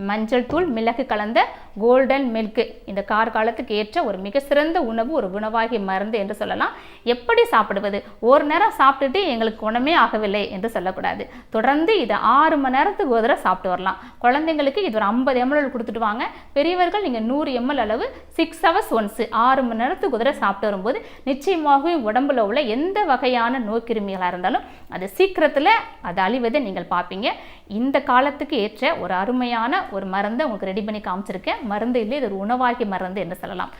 மஞ்சள் தூள், மிளகு கலந்த கோல்டன் மில்க் இந்த காலத்துக்கு ஏற்ற ஒரு மிக சிறந்த உணவு, ஒரு குணவாகி மருந்து என்று சொல்லலாம். எப்படி சாப்பிடுவது? ஒரு நேரம் சாப்பிட்டுட்டு எங்களுக்கு குணமே ஆகவில்லை என்று சொல்லக்கூடாது. தொடர்ந்து இதை 6 மணி நேரத்துக்கு ஒரு தடவை சாப்பிட்டு வரலாம். குழந்தைங்களுக்கு இது ஒரு 50 ml கொடுத்துட்டு வாங்க. பெரியவர்கள் நீங்கள் 100 ml அளவு 6 hours ஒன்ஸ் 6 மணி நேரத்துக்கு ஒரு தடவை சாப்பிட்டு வரும்போது நிச்சயமாக உடம்புல உள்ள எந்த வகையான நோய்க்கிருமிகளாக இருந்தாலும் அது சீக்கிரத்தில் அது அழிவதை நீங்கள் பார்ப்பீங்க. இந்த காலத்துக்கு ஏற்ற ஒரு அருமையான ஒரு மருந்தை உங்களுக்கு ரெடி பண்ணி காமிச்சிருக்கேன். மருந்து இல்லை, இது ஒரு உணவாகி மருந்து என்று சொல்லலாம்.